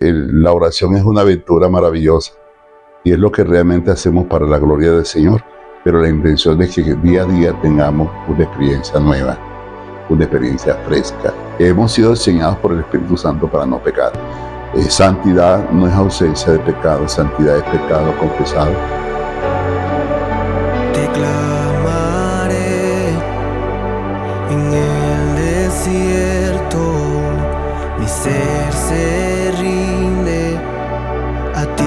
la oración es una aventura maravillosa y es lo que realmente hacemos para la gloria del Señor, pero la intención es que día a día tengamos una experiencia nueva, una experiencia fresca. Hemos sido enseñados por el Espíritu Santo para no pecar. Santidad no es ausencia de pecado, santidad es pecado confesado. Te clamaré en el desierto, mi ser se rinde a ti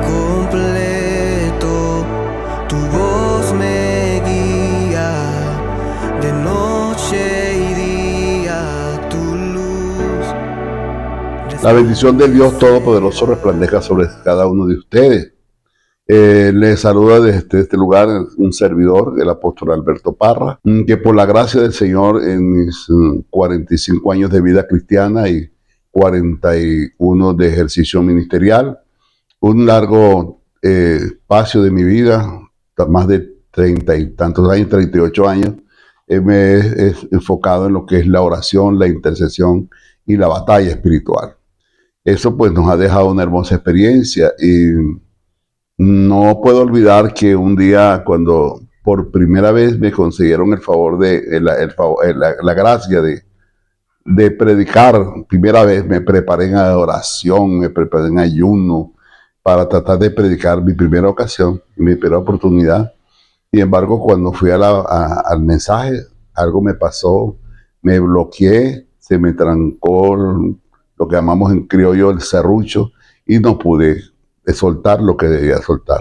completo, tu voz me guía de noche y día, tu luz. La bendición del Dios Todopoderoso resplandezca sobre cada uno de ustedes. Les saluda desde este lugar un servidor, el apóstol Alberto Parra, que por la gracia del Señor en mis 45 años de vida cristiana y 41 de ejercicio ministerial, un largo espacio de mi vida, más de 30 y tantos años, 38 años, me he enfocado en lo que es la oración, la intercesión y la batalla espiritual. Eso pues nos ha dejado una hermosa experiencia y no puedo olvidar que un día cuando por primera vez me concedieron el favor de la gracia de predicar, primera vez me preparé en oración, me preparé en ayuno para tratar de predicar mi primera ocasión, mi primera oportunidad. Sin embargo, cuando fui al mensaje, algo me pasó, me bloqueé, se me trancó lo que llamamos en criollo el serrucho y no pude soltar lo que debía soltar.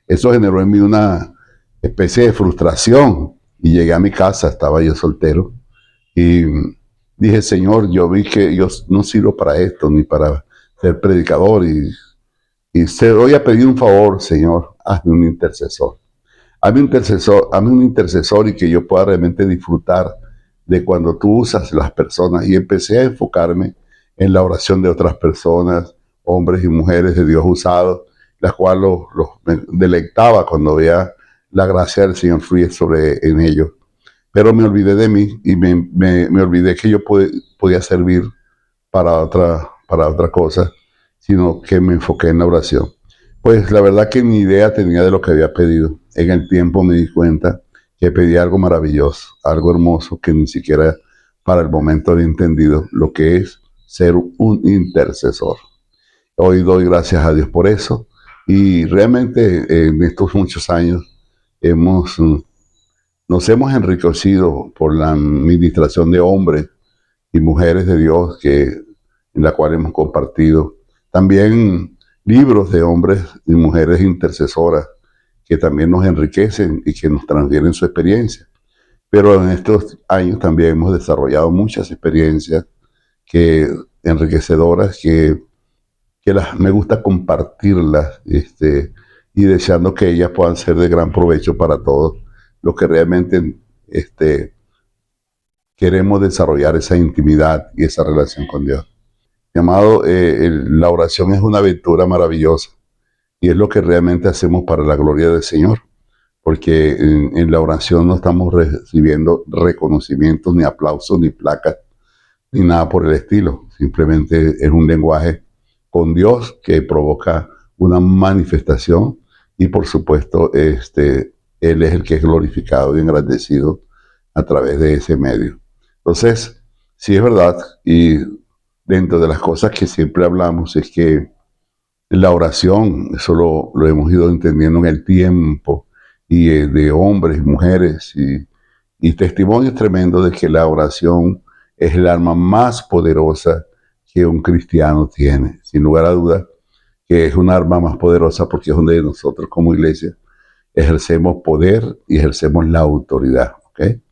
Eso generó en mí una especie de frustración y llegué a mi casa, estaba yo soltero y dije, Señor, yo vi que yo no sirvo para esto, ni para ser predicador y te voy a pedir un favor, Señor, hazme un intercesor. Hazme un intercesor y que yo pueda realmente disfrutar de cuando tú usas las personas. Y empecé a enfocarme en la oración de otras personas, hombres y mujeres de Dios usados, las cuales me deleitaba cuando veía la gracia del Señor fluir en ellos. Pero me olvidé de mí y me olvidé que yo podía servir para otra cosa, sino que me enfoqué en la oración. Pues la verdad que ni idea tenía de lo que había pedido. En el tiempo me di cuenta que pedí algo maravilloso, algo hermoso que ni siquiera para el momento había entendido lo que es ser un intercesor. Hoy doy gracias a Dios por eso y realmente en estos muchos años nos hemos enriquecido por la administración de hombres y mujeres de Dios en la cual hemos compartido. También libros de hombres y mujeres intercesoras que también nos enriquecen y que nos transfieren su experiencia. Pero en estos años también hemos desarrollado muchas experiencias enriquecedoras me gusta compartirlas y deseando que ellas puedan ser de gran provecho para todos los que realmente queremos desarrollar esa intimidad y esa relación con Dios. Llamado, la oración es una aventura maravillosa y es lo que realmente hacemos para la gloria del Señor, porque en la oración no estamos recibiendo reconocimientos, ni aplausos, ni placas, ni nada por el estilo. Simplemente es un lenguaje con Dios que provoca una manifestación y por supuesto Él es el que es glorificado y engrandecido a través de ese medio. Entonces, sí es verdad, y dentro de las cosas que siempre hablamos es que la oración, eso lo hemos ido entendiendo en el tiempo, y de hombres y mujeres, y testimonios tremendos de que la oración es el arma más poderosa que un cristiano tiene. Sin lugar a dudas, que es un arma más poderosa porque es donde nosotros como iglesia ejercemos poder y ejercemos la autoridad. ¿Okay?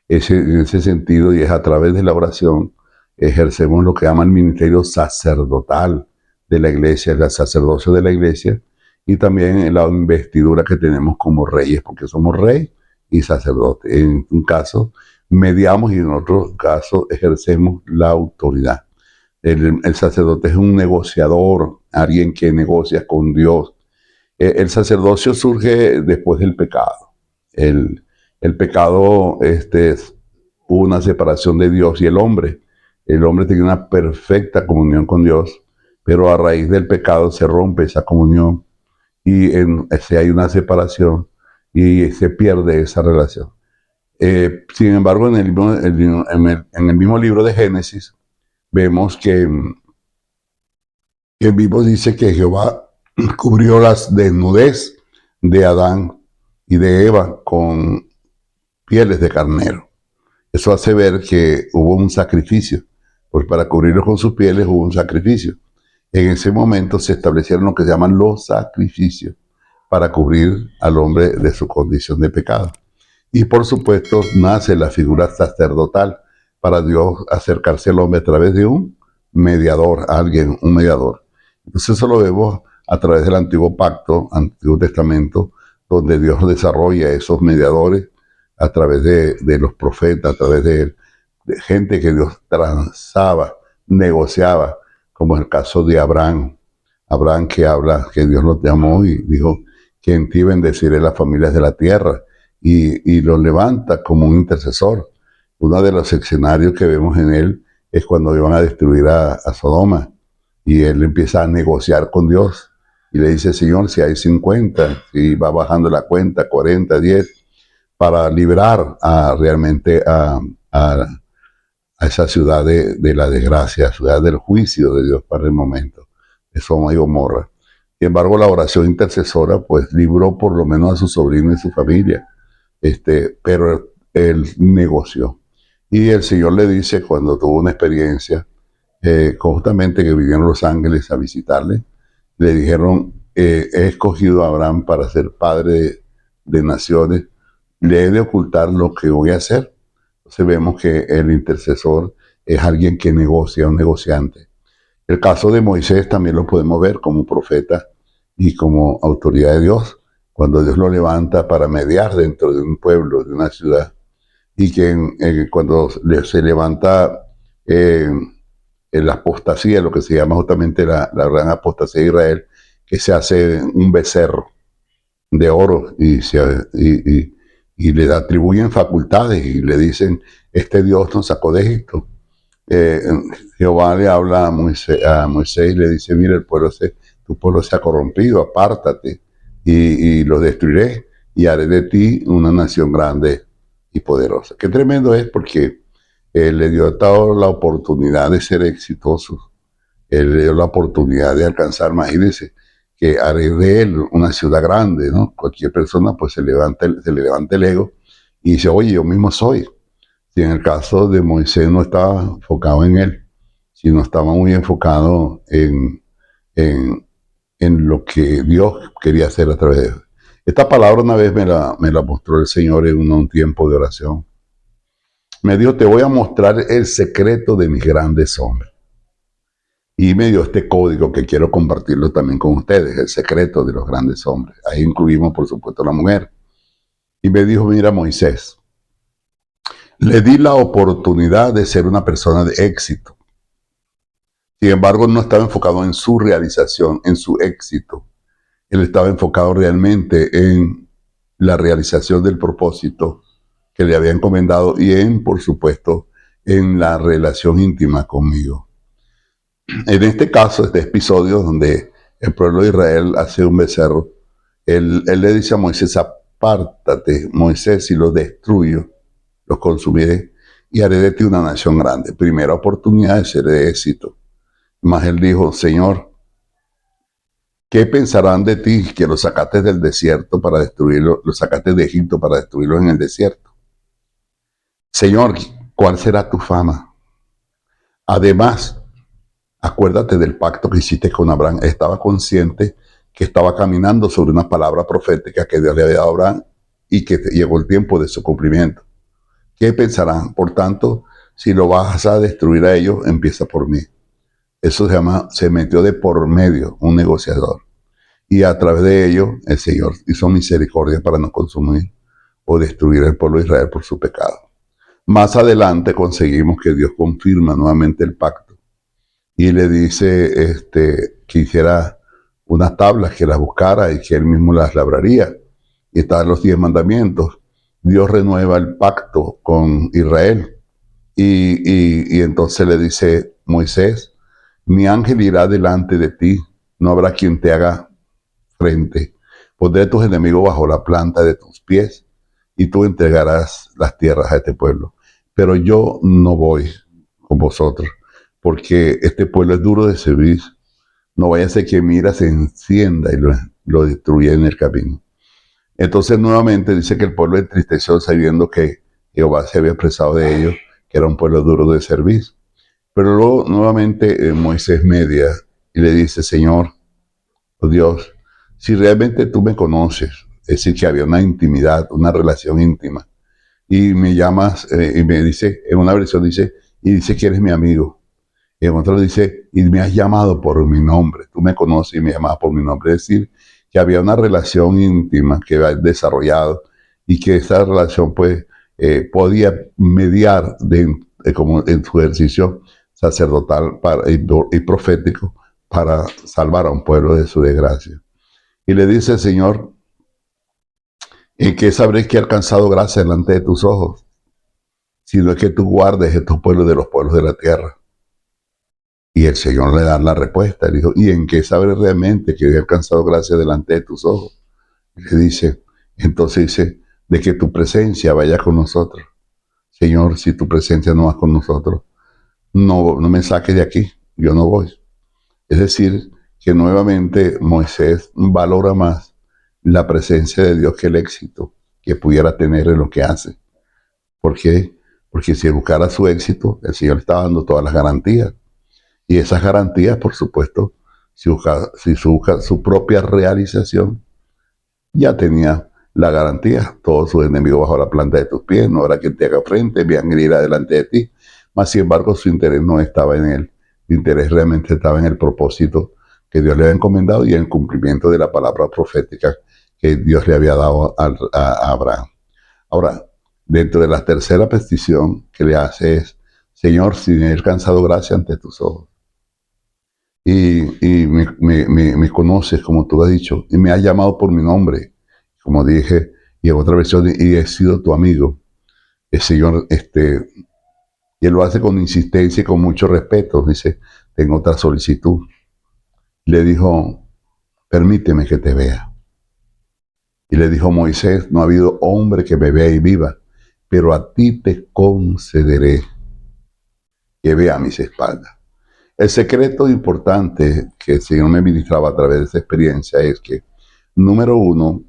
En ese sentido, y es a través de la oración, ejercemos lo que llaman el ministerio sacerdotal de la iglesia, el sacerdocio de la iglesia, y también la investidura que tenemos como reyes, porque somos rey y sacerdote. En un caso mediamos y en otro caso ejercemos la autoridad. El sacerdote es un negociador, alguien que negocia con Dios. El sacerdocio surge después del pecado. El pecado es una separación de Dios y el hombre. El hombre tiene una perfecta comunión con Dios pero a raíz del pecado se rompe esa comunión y hay una separación y se pierde esa relación. Sin embargo, en el mismo libro de Génesis, vemos que el mismo dice que Jehová cubrió las desnudez de Adán y de Eva con pieles de carnero. Eso hace ver que hubo un sacrificio, pues para cubrirlos con sus pieles hubo un sacrificio. En ese momento se establecieron lo que se llaman los sacrificios para cubrir al hombre de su condición de pecado. Y por supuesto nace la figura sacerdotal para Dios acercarse al hombre a través de un mediador, un mediador. Entonces eso lo vemos a través del Antiguo Pacto, Antiguo Testamento, donde Dios desarrolla esos mediadores a través de los profetas, a través de gente que Dios transaba, negociaba, como es el caso de Abraham. Abraham que habla, que Dios lo llamó y dijo que en ti bendeciré las familias de la tierra, y lo levanta como un intercesor. Uno de los escenarios que vemos en él es cuando iban a destruir a Sodoma, y él empieza a negociar con Dios y le dice: Señor, si hay 50, si va bajando la cuenta, 40, 10, para librar realmente a esa ciudad de la desgracia, ciudad del juicio de Dios para el momento, de Sodoma y Gomorra. Sin embargo, la oración intercesora pues libró por lo menos a su sobrino y su familia, pero él negoció. Y el Señor le dice, cuando tuvo una experiencia, justamente que vinieron los ángeles a visitarle, le dijeron: he escogido a Abraham para ser padre de naciones, le he de ocultar lo que voy a hacer. Entonces vemos que el intercesor es alguien que negocia, un negociante. El caso de Moisés también lo podemos ver como profeta y como autoridad de Dios, cuando Dios lo levanta para mediar dentro de un pueblo, de una ciudad, y que cuando se levanta en la apostasía, lo que se llama justamente la gran apostasía de Israel, que se hace un becerro de oro y le atribuyen facultades y le dicen: este Dios nos sacó de Egipto. Jehová le habla a Moisés y le dice: mira, tu pueblo se ha corrompido, apártate y lo destruiré y haré de ti una nación grande y poderosa. Qué tremendo es, porque le dio a todos la oportunidad de ser exitosos. Él le dio la oportunidad de alcanzar, imagínense, que haré de él una ciudad grande, ¿no? Cualquier persona pues se le levanta el ego y dice: oye, yo mismo soy. Si en el caso de Moisés no estaba enfocado en él, sino estaba muy enfocado en lo que Dios quería hacer a través de él. Esta palabra una vez me la mostró el Señor en un tiempo de oración. Me dijo: te voy a mostrar el secreto de mis grandes hombres. Y me dio este código que quiero compartirlo también con ustedes, el secreto de los grandes hombres. Ahí incluimos, por supuesto, a la mujer. Y me dijo: mira, Moisés, le di la oportunidad de ser una persona de éxito. Sin embargo, no estaba enfocado en su realización, en su éxito. Él estaba enfocado realmente en la realización del propósito que le había encomendado y por supuesto, en la relación íntima conmigo. En este caso, este episodio donde el pueblo de Israel hace un becerro, él le dice a Moisés: apártate, Moisés, si los destruyo, los consumiré y haré de ti una nación grande. Primera oportunidad de ser de éxito. Mas él dijo: Señor, ¿qué pensarán de ti que los sacaste del desierto para destruirlo, los sacaste de Egipto para destruirlos en el desierto? Señor, ¿cuál será tu fama? Además, acuérdate del pacto que hiciste con Abraham. Estaba consciente que estaba caminando sobre una palabra profética que Dios le había dado a Abraham y que llegó el tiempo de su cumplimiento. ¿Qué pensarán? Por tanto, si lo vas a destruir a ellos, empieza por mí. Eso se metió de por medio, un negociador. Y a través de ello, el Señor hizo misericordia para no consumir o destruir al pueblo de Israel por su pecado. Más adelante conseguimos que Dios confirma nuevamente el pacto y le dice que hiciera unas tablas, que las buscara y que él mismo las labraría. Y estaban los 10 mandamientos. Dios renueva el pacto con Israel y entonces le dice: Moisés, Mi ángel irá delante de ti, no habrá quien te haga frente. Pondré a tus enemigos bajo la planta de tus pies y tú entregarás las tierras a este pueblo. Pero yo no voy con vosotros, porque este pueblo es duro de servir. No vaya a ser que mi ira se encienda y lo destruya en el camino. Entonces nuevamente dice que el pueblo entristeció sabiendo que Jehová se había expresado de ellos, que era un pueblo duro de servir. Pero luego nuevamente Moisés media y le dice, Señor, oh Dios, si realmente tú me conoces, es decir, que había una intimidad, una relación íntima, y me llamas y me dice, en una versión dice, y dice que eres mi amigo. En otra dice, y me has llamado por mi nombre, tú me conoces y me llamas por mi nombre. Es decir, que había una relación íntima que había desarrollado y que esa relación pues podía mediar como en su ejercicio sacerdotal y profético para salvar a un pueblo de su desgracia. Y le dice el Señor, ¿en qué sabréis que he alcanzado gracia delante de tus ojos? Sino es que tú guardes estos pueblos de los pueblos de la tierra. Y el Señor le da la respuesta. Le dijo, ¿y en qué sabes realmente que he alcanzado gracia delante de tus ojos? Y le dice, entonces dice, de que tu presencia vaya con nosotros. Señor, si tu presencia no va con nosotros, no me saques de aquí, yo no voy. Es decir, que nuevamente Moisés valora más la presencia de Dios que el éxito que pudiera tener en lo que hace. ¿Por qué? Porque si buscara su éxito, el Señor está dando todas las garantías. Y esas garantías, por supuesto, si busca su propia realización, ya tenía la garantía. Todos sus enemigos bajo la planta de tus pies, no habrá quien te haga frente, vean ir adelante de ti. Mas, sin embargo, su interés no estaba en él. Su interés realmente estaba en el propósito que Dios le había encomendado y en el cumplimiento de la palabra profética que Dios le había dado a Abraham. Ahora, dentro de la tercera petición que le hace es, Señor, si he alcanzado gracia ante tus ojos, y me conoces, como tú has dicho, y me has llamado por mi nombre, como dije, y en otra versión, y he sido tu amigo. El Señor, y él lo hace con insistencia y con mucho respeto. Dice, tengo otra solicitud. Le dijo, permíteme que te vea. Y le dijo Moisés, no ha habido hombre que me vea y viva, pero a ti te concederé que vea mis espaldas. El secreto importante que el Señor me ministraba a través de esa experiencia es que, número uno,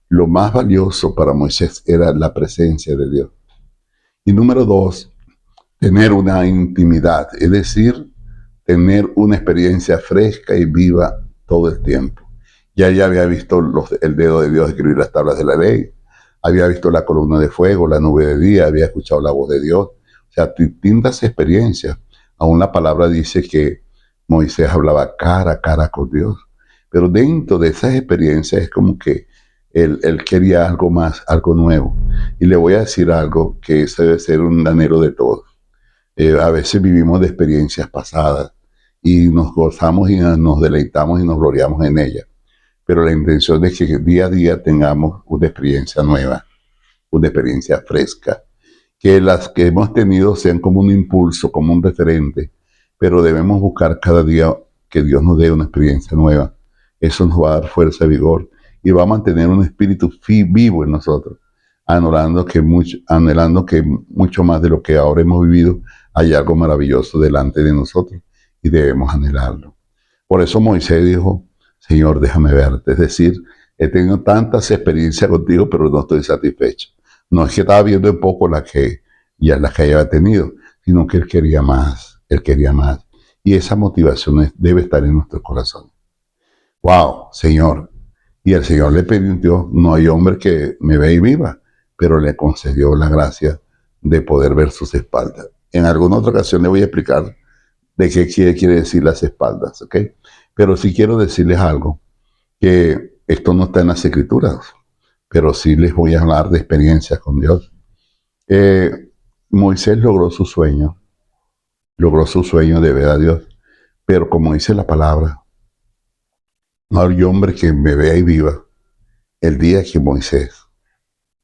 lo más valioso para Moisés era la presencia de Dios. Y número dos, tener una intimidad, es decir, tener una experiencia fresca y viva todo el tiempo. Ya había visto el dedo de Dios escribir las tablas de la ley, había visto la columna de fuego, la nube de día, había escuchado la voz de Dios. O sea, distintas experiencias. Aún la palabra dice que Moisés hablaba cara a cara con Dios. Pero dentro de esas experiencias es como que él quería algo más, algo nuevo. Y le voy a decir algo que ese debe ser un anhelo de todos. A veces vivimos de experiencias pasadas y nos gozamos y nos deleitamos y nos gloriamos en ellas. Pero la intención es que día a día tengamos una experiencia nueva, una experiencia fresca. Que las que hemos tenido sean como un impulso, como un referente, pero debemos buscar cada día que Dios nos dé una experiencia nueva. Eso nos va a dar fuerza y vigor y va a mantener un espíritu vivo en nosotros, anhelando que mucho más de lo que ahora hemos vivido hay algo maravilloso delante de nosotros y debemos anhelarlo. Por eso Moisés dijo, Señor, déjame verte. Es decir, he tenido tantas experiencias contigo, pero no estoy satisfecho. No es que estaba viendo en poco las que había tenido, sino que él quería más, él quería más. Y esa motivación debe estar en nuestro corazón. Wow, Señor. Y el Señor le permitió, no hay hombre que me vea y viva, pero le concedió la gracia de poder ver sus espaldas. En alguna otra ocasión le voy a explicar de qué quiere decir las espaldas, ¿ok? Pero sí quiero decirles algo, que esto no está en las Escrituras, pero sí les voy a hablar de experiencias con Dios. Moisés logró su sueño de ver a Dios, pero como dice la palabra, no hay hombre que me vea y viva. El día que Moisés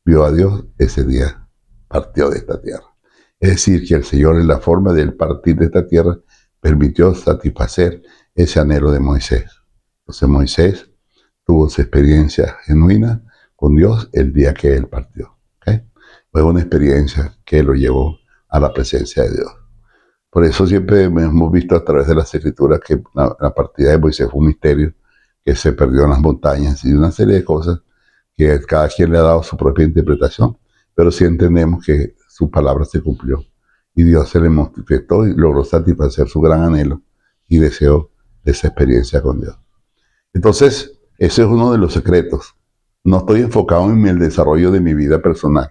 vio a Dios, ese día partió de esta tierra. Es decir, que el Señor en la forma de él partir de esta tierra permitió satisfacer ese anhelo de Moisés. Entonces Moisés tuvo su experiencia genuina con Dios el día que él partió. ¿Okay? Fue una experiencia que lo llevó a la presencia de Dios. Por eso siempre hemos visto a través de las escrituras que la partida de Moisés fue un misterio, que se perdió en las montañas y una serie de cosas que cada quien le ha dado su propia interpretación, pero sí entendemos que su palabra se cumplió y Dios se le manifestó y logró satisfacer su gran anhelo y deseo de esa experiencia con Dios. Entonces, ese es uno de los secretos. No estoy enfocado en el desarrollo de mi vida personal,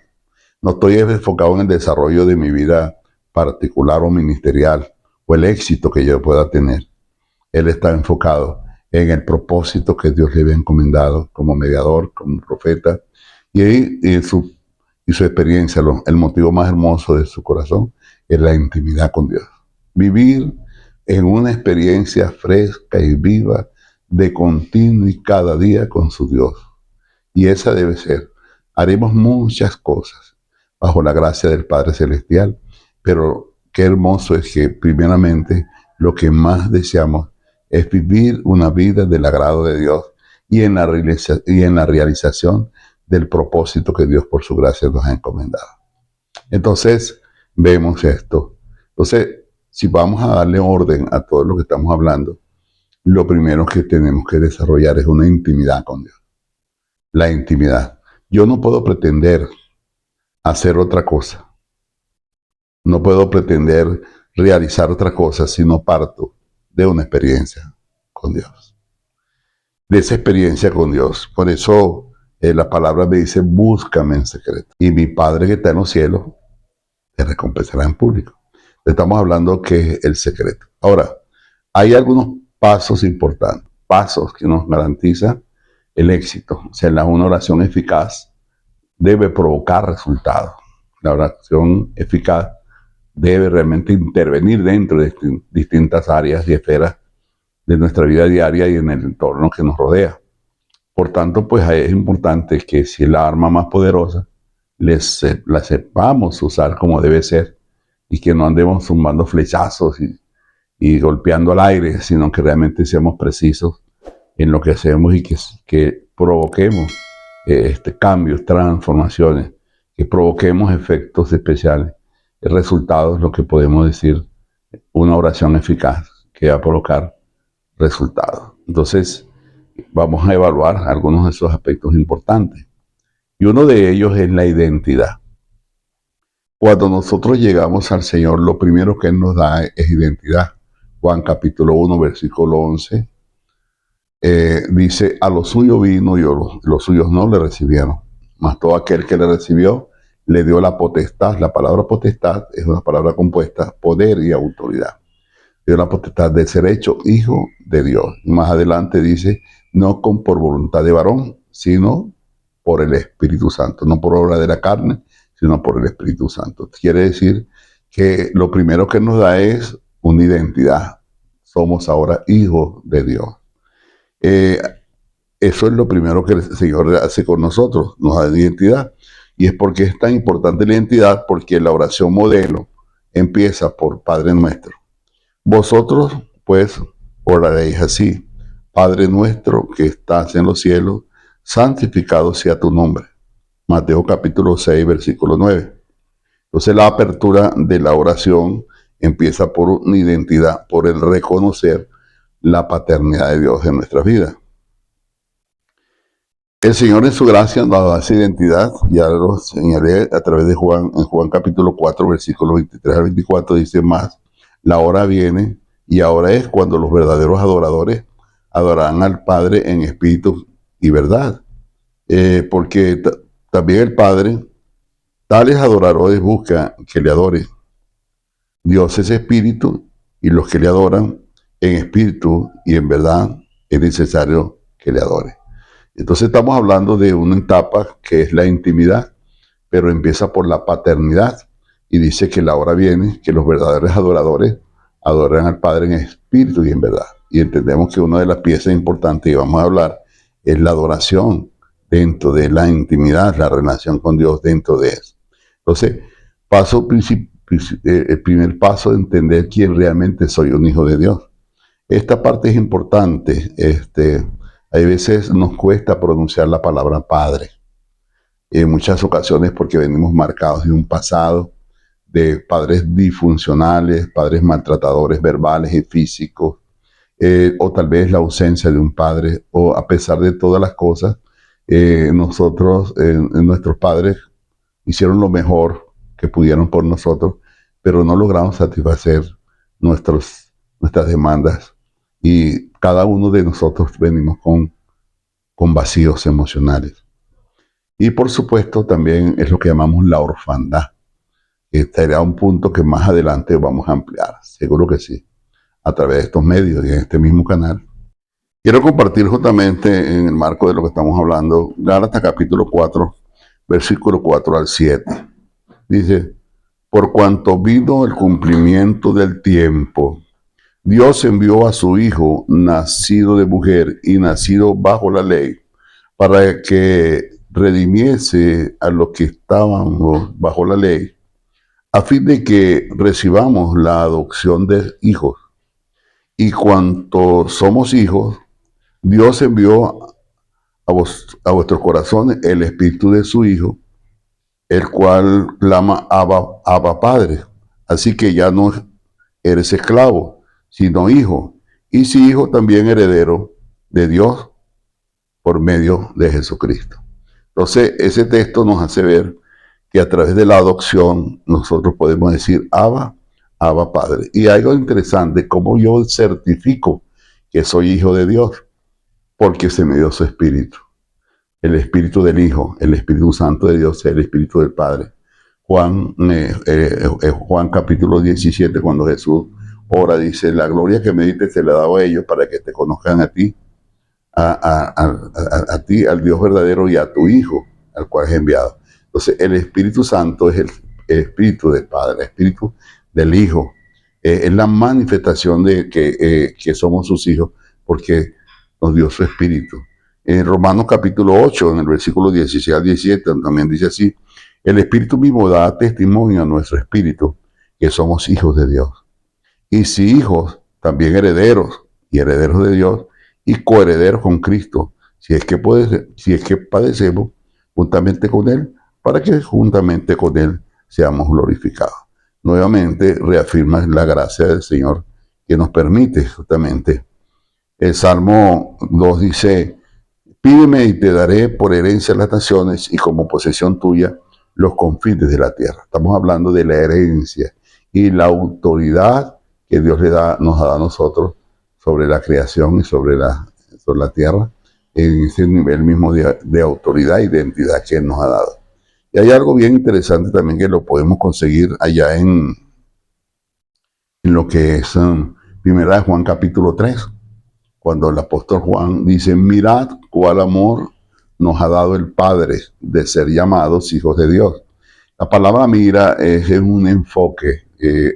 no estoy enfocado en el desarrollo de mi vida particular o ministerial o el éxito que yo pueda tener. Él está enfocado en el propósito que Dios le había encomendado como mediador, como profeta, y su experiencia, el motivo más hermoso de su corazón es la intimidad con Dios. Vivir en una experiencia fresca y viva de continuo y cada día con su Dios. Y esa debe ser. Haremos muchas cosas bajo la gracia del Padre Celestial, pero qué hermoso es que primeramente lo que más deseamos es vivir una vida del agrado de Dios y en la realización del propósito que Dios por su gracia nos ha encomendado. Entonces, vemos esto. Entonces, si vamos a darle orden a todo lo que estamos hablando, lo primero que tenemos que desarrollar es una intimidad con Dios. La intimidad. Yo no puedo pretender hacer otra cosa. No puedo pretender realizar otra cosa si no parto de una experiencia con Dios. De esa experiencia con Dios. Por eso la palabra me dice, búscame en secreto. Y mi Padre que está en los cielos te recompensará en público. Estamos hablando que es el secreto. Ahora, hay algunos pasos importantes, pasos que nos garantizan el éxito. O sea, una oración eficaz debe provocar resultados. La oración eficaz debe realmente intervenir dentro de distintas áreas y esferas de nuestra vida diaria y en el entorno que nos rodea. Por tanto, pues es importante que si es la arma más poderosa, la sepamos usar como debe ser y que no andemos zumbando flechazos y golpeando al aire, sino que realmente seamos precisos en lo que hacemos y que provoquemos cambios, transformaciones, que provoquemos efectos especiales. El resultado es lo que podemos decir una oración eficaz que va a provocar resultados. Entonces, vamos a evaluar algunos de esos aspectos importantes. Y uno de ellos es la identidad. Cuando nosotros llegamos al Señor, lo primero que Él nos da es identidad. Juan capítulo 1, versículo 11, dice, a los suyos vino y los suyos no le recibieron. Mas todo aquel que le recibió, le dio la potestad. La palabra potestad es una palabra compuesta, poder y autoridad. Le dio la potestad de ser hecho hijo de Dios. Y más adelante dice, no por voluntad de varón, sino por el Espíritu Santo. No por obra de la carne, sino por el Espíritu Santo. Quiere decir que lo primero que nos da es una identidad. Somos ahora hijos de Dios. Eso es lo primero que el Señor hace con nosotros, nos da identidad. Y es porque es tan importante la identidad, porque la oración modelo empieza por Padre Nuestro. Vosotros, pues, oraréis así. Padre nuestro que estás en los cielos, santificado sea tu nombre. Mateo capítulo 6, versículo 9. Entonces la apertura de la oración empieza por una identidad, por el reconocer la paternidad de Dios en nuestras vidas. El Señor en su gracia nos da esa identidad, ya lo señalé a través de Juan, en Juan capítulo 4, versículos 23 al 24, dice más, la hora viene y ahora es cuando los verdaderos adoradores adorarán al Padre en espíritu y verdad. Porque también el Padre, tales adoradores buscan que le adoren. Dios es espíritu y los que le adoran en espíritu y en verdad es necesario que le adoren. Entonces estamos hablando de una etapa que es la intimidad, pero empieza por la paternidad y dice que la hora viene que los verdaderos adoradores adoran al Padre en espíritu y en verdad. Y entendemos que una de las piezas importantes que vamos a hablar es la adoración dentro de la intimidad, la relación con Dios dentro de eso. Entonces, paso el primer paso de entender quién realmente soy, un hijo de Dios. Esta parte es importante. Hay veces nos cuesta pronunciar la palabra Padre. En muchas ocasiones porque venimos marcados de un pasado de padres disfuncionales, padres maltratadores verbales y físicos, o tal vez la ausencia de un padre, o a pesar de todas las cosas, nuestros padres hicieron lo mejor que pudieron por nosotros, pero no logramos satisfacer nuestras demandas y cada uno de nosotros venimos con vacíos emocionales. Y por supuesto también es lo que llamamos la orfandad. Será un punto que más adelante vamos a ampliar, seguro que sí, a través de estos medios y en este mismo canal. Quiero compartir justamente en el marco de lo que estamos hablando, Gálatas capítulo 4, versículo 4 al 7. Dice, por cuanto vino el cumplimiento del tiempo, Dios envió a su Hijo, nacido de mujer y nacido bajo la ley, para que redimiese a los que estábamos bajo la ley, a fin de que recibamos la adopción de hijos. Y cuanto somos hijos, Dios envió a vuestros corazones el espíritu de su Hijo, el cual clama Abba, Abba Padre. Así que ya no eres esclavo, sino hijo. Y si hijo, también heredero de Dios por medio de Jesucristo. Entonces, ese texto nos hace ver que a través de la adopción nosotros podemos decir Abba, Abba Padre. Y algo interesante, cómo yo certifico que soy hijo de Dios, porque se me dio su espíritu. El espíritu del Hijo, el Espíritu Santo de Dios, el espíritu del Padre. Juan capítulo 17, cuando Jesús ora, dice, la gloria que me diste te la he dado a ellos para que te conozcan a ti, a ti, al Dios verdadero y a tu Hijo, al cual es enviado. Entonces, el Espíritu Santo es el Espíritu del Padre, el Espíritu del Hijo. Es la manifestación de que somos sus hijos, porque nos dio su Espíritu. En Romanos capítulo 8, en el versículo 16 al 17, también dice así, el Espíritu mismo da testimonio a nuestro espíritu que somos hijos de Dios. Y si hijos, también herederos, y herederos de Dios, y coherederos con Cristo, si es que padecemos juntamente con Él, para que juntamente con Él seamos glorificados. Nuevamente reafirma la gracia del Señor que nos permite justamente. El Salmo 2 dice, pídeme y te daré por herencia las naciones y como posesión tuya los confines de la tierra. Estamos hablando de la herencia y la autoridad que Dios nos da a nosotros sobre la creación y sobre la tierra, en ese nivel mismo de autoridad y de identidad que Él nos ha dado. Y hay algo bien interesante también que lo podemos conseguir allá en lo que es Primera de Juan capítulo 3, cuando el apóstol Juan dice, mirad cuál amor nos ha dado el Padre de ser llamados hijos de Dios. La palabra mira es un enfoque.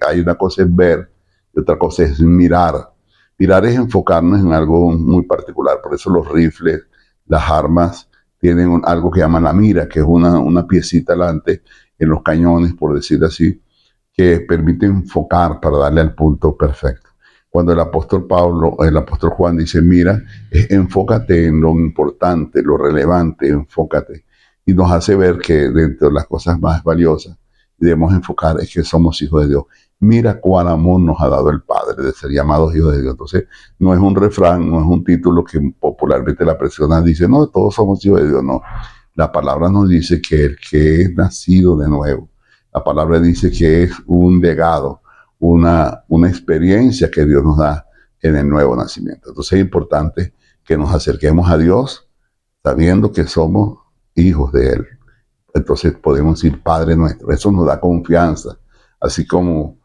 Hay una cosa es ver y otra cosa es mirar. Mirar es enfocarnos en algo muy particular. Por eso los rifles, las armas, tienen algo que llaman la mira, que es una piecita delante en los cañones, por decirlo así, que permite enfocar para darle al punto perfecto. Cuando el apóstol Juan dice, mira, enfócate en lo importante, lo relevante, enfócate. Y nos hace ver que dentro de las cosas más valiosas debemos enfocar es que somos hijos de Dios. Mira cuál amor nos ha dado el Padre de ser llamados hijos de Dios. Entonces, no es un refrán, no es un título que popularmente la persona dice, no, todos somos hijos de Dios. No, la palabra nos dice que el que es nacido de nuevo, la palabra dice que es un legado, una experiencia que Dios nos da en el nuevo nacimiento. Entonces es importante que nos acerquemos a Dios sabiendo que somos hijos de Él. Entonces podemos decir Padre nuestro. Eso nos da confianza. Así como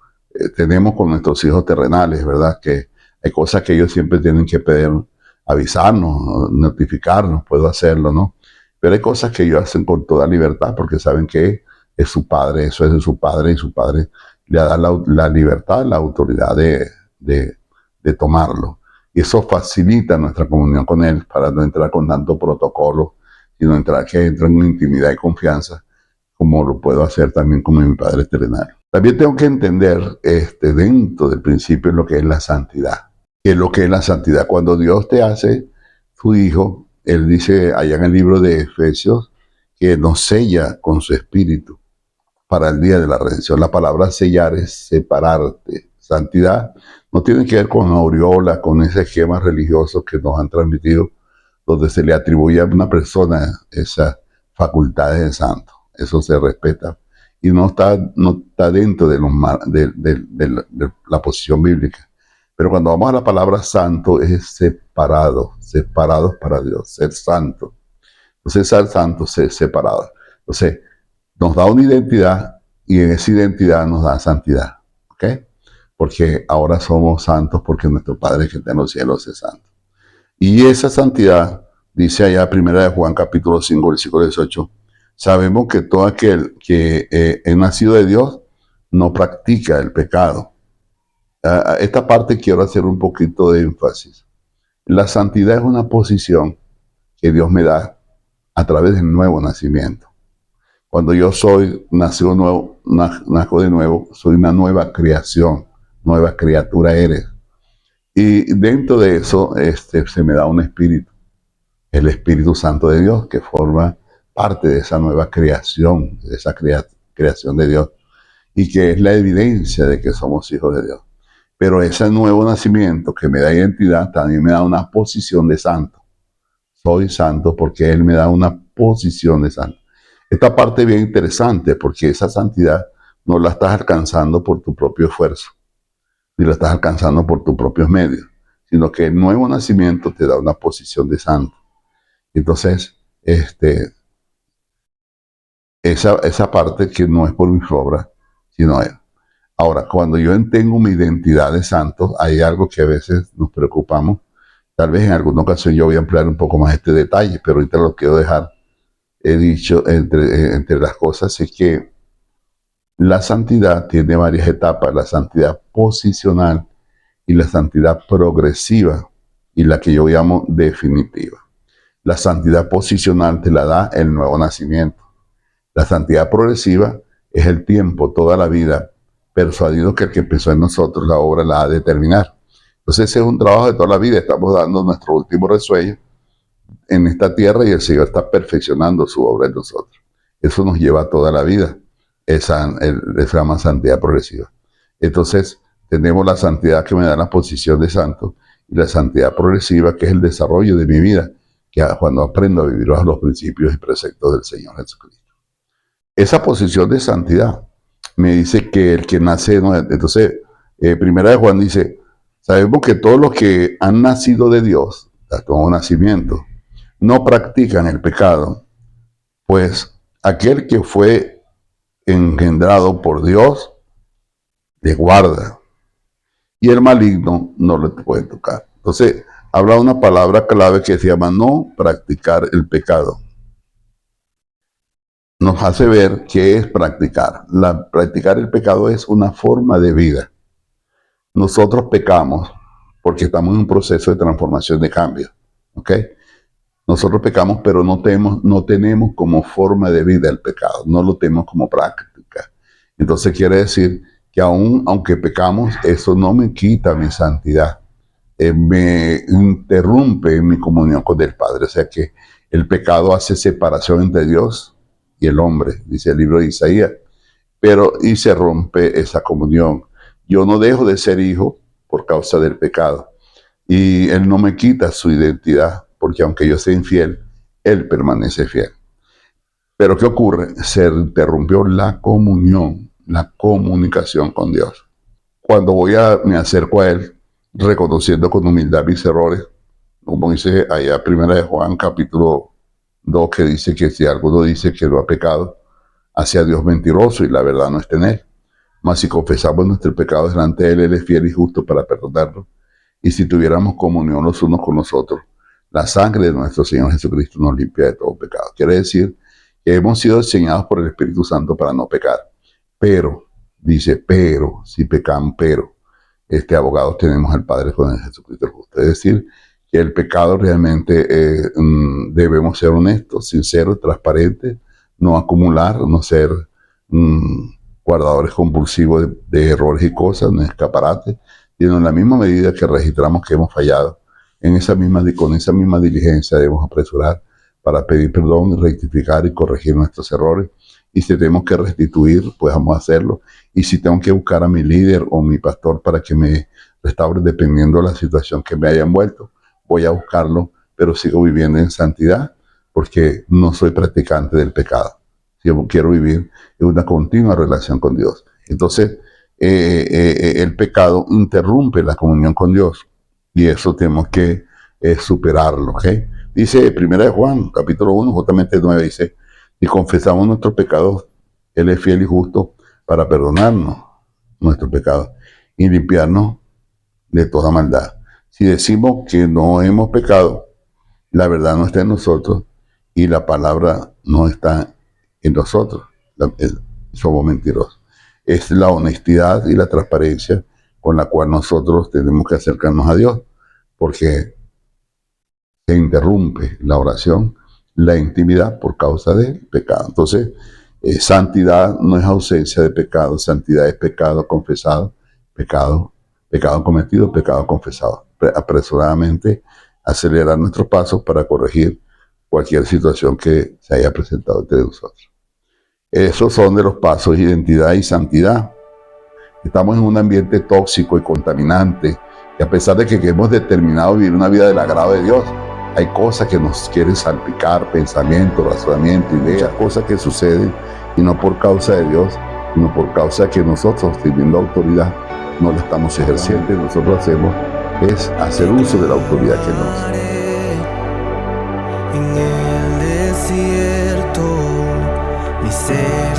tenemos con nuestros hijos terrenales, ¿verdad? Que hay cosas que ellos siempre tienen que pedir, avisarnos, notificarnos, puedo hacerlo, ¿no? Pero hay cosas que ellos hacen con toda libertad porque saben que es su Padre, eso es de su Padre y su Padre le da la libertad, la autoridad de tomarlo. Y eso facilita nuestra comunión con Él para no entrar con tanto protocolo, sino entrar en intimidad y confianza, como lo puedo hacer también con mi Padre terrenal. También tengo que entender dentro del principio lo que es la santidad. ¿Qué es lo que es la santidad? Cuando Dios te hace su hijo, Él dice allá en el libro de Efesios que nos sella con su espíritu para el día de la redención. La palabra sellar es separarte. Santidad no tiene que ver con aureola, con ese esquema religioso que nos han transmitido, donde se le atribuye a una persona esas facultades de santo. Eso se respeta y no está dentro de la posición bíblica. Pero cuando vamos a la palabra santo es separado, separados para Dios, ser santo. Entonces ser santo, ser separado. Entonces nos da una identidad y en esa identidad nos da santidad. ¿Ok? Porque ahora somos santos porque nuestro Padre que está en los cielos es santo. Y esa santidad, dice allá 1 capítulo 5, versículo 18, sabemos que todo aquel que es nacido de Dios no practica el pecado. Esta parte quiero hacer un poquito de énfasis. La santidad es una posición que Dios me da a través del nuevo nacimiento. Cuando yo soy nacido nuevo, nazco de nuevo, soy una nueva creación, nueva criatura eres. Y dentro de eso se me da un espíritu, el Espíritu Santo de Dios, que forma parte de esa nueva creación, de esa creación de Dios, y que es la evidencia de que somos hijos de Dios. Pero ese nuevo nacimiento que me da identidad también me da una posición de santo. Soy santo porque Él me da una posición de santo. Esta parte es bien interesante porque esa santidad no la estás alcanzando por tu propio esfuerzo, ni la estás alcanzando por tus propios medios, sino que el nuevo nacimiento te da una posición de santo. Entonces, esa parte que no es por mis obras, sino Él. Ahora, cuando yo tengo mi identidad de santo, hay algo que a veces nos preocupamos. Tal vez en alguna ocasión yo voy a ampliar un poco más este detalle, pero ahorita lo quiero dejar. He dicho, entre las cosas, es que la santidad tiene varias etapas. La santidad posicional y la santidad progresiva y la que yo llamo definitiva. La santidad posicional te la da el nuevo nacimiento. La santidad progresiva es el tiempo, toda la vida, persuadido que el que empezó en nosotros la obra la ha de terminar. Entonces ese es un trabajo de toda la vida. Estamos dando nuestro último resuello en esta tierra y el Señor está perfeccionando su obra en nosotros. Eso nos lleva toda la vida. Esa se llama santidad progresiva. Entonces tenemos la santidad que me da la posición de santo y la santidad progresiva que es el desarrollo de mi vida, que cuando aprendo a vivir bajo los principios y preceptos del Señor Jesucristo. Esa posición de santidad me dice que el que nace, ¿no? Entonces, Primera de Juan dice, sabemos que todos los que han nacido de Dios, nuevo nacimiento, no practican el pecado, pues aquel que fue engendrado por Dios le guarda y el maligno no le puede tocar. Entonces, habla una palabra clave que se llama no practicar el pecado. Nos hace ver qué es practicar. Practicar el pecado es una forma de vida. Nosotros pecamos porque estamos en un proceso de transformación, de cambio. ¿Ok? Nosotros pecamos, pero no tenemos como forma de vida el pecado. No lo tenemos como práctica. Entonces quiere decir que aunque pecamos, eso no me quita mi santidad. Me interrumpe mi comunión con el Padre. O sea que el pecado hace separación entre Dios y el hombre, dice el libro de Isaías, y se rompe esa comunión. Yo no dejo de ser hijo por causa del pecado y Él no me quita su identidad, porque aunque yo sea infiel, Él permanece fiel. Pero ¿qué ocurre? Se interrumpió la comunión, la comunicación con Dios. Cuando me acerco a Él, reconociendo con humildad mis errores, como dice allá 1 de Juan capítulo 2, que dice que si alguno dice que lo ha pecado, hace a Dios mentiroso y la verdad no está en Él. Mas si confesamos nuestros pecados delante de Él, Él es fiel y justo para perdonarnos. Y si tuviéramos comunión los unos con los otros, la sangre de nuestro Señor Jesucristo nos limpia de todo pecado. Quiere decir que hemos sido enseñados por el Espíritu Santo para no pecar. Pero, dice, si pecan, abogados tenemos al Padre con el Jesucristo justo. Es decir, que el pecado realmente debemos ser honestos, sinceros, transparentes, no acumular, no ser guardadores compulsivos de errores y cosas, un escaparate, y en la misma medida que registramos que hemos fallado, con esa misma diligencia debemos apresurar para pedir perdón, rectificar y corregir nuestros errores. Y si tenemos que restituir, pues vamos a hacerlo. Y si tengo que buscar a mi líder o mi pastor para que me restaure, dependiendo de la situación que me haya envuelto, voy a buscarlo, pero sigo viviendo en santidad porque no soy practicante del pecado. Yo quiero vivir en una continua relación con Dios. Entonces, el pecado interrumpe la comunión con Dios y eso tenemos que superarlo. ¿Okay? Dice 1 Juan, capítulo 1, justamente 9, dice, si confesamos nuestros pecados, Él es fiel y justo para perdonarnos nuestros pecados y limpiarnos de toda maldad. Si decimos que no hemos pecado, la verdad no está en nosotros y la palabra no está en nosotros. Somos mentirosos. Es la honestidad y la transparencia con la cual nosotros tenemos que acercarnos a Dios, porque se interrumpe la oración, la intimidad por causa del pecado. Entonces, santidad no es ausencia de pecado, santidad es pecado confesado, pecado cometido, pecado confesado. Apresuradamente acelerar nuestros pasos para corregir cualquier situación que se haya presentado entre nosotros. Esos son de los pasos: identidad y santidad. Estamos en un ambiente tóxico y contaminante, y a pesar de que hemos determinado vivir una vida del agrado de Dios, hay cosas que nos quieren salpicar, pensamientos, razonamientos, ideas, cosas que suceden, y no por causa de Dios, sino por causa de que nosotros, teniendo autoridad, no la estamos ejerciendo, y nosotros hacemos es hacer uso de la autoridad que nos da. En el desierto, mi ser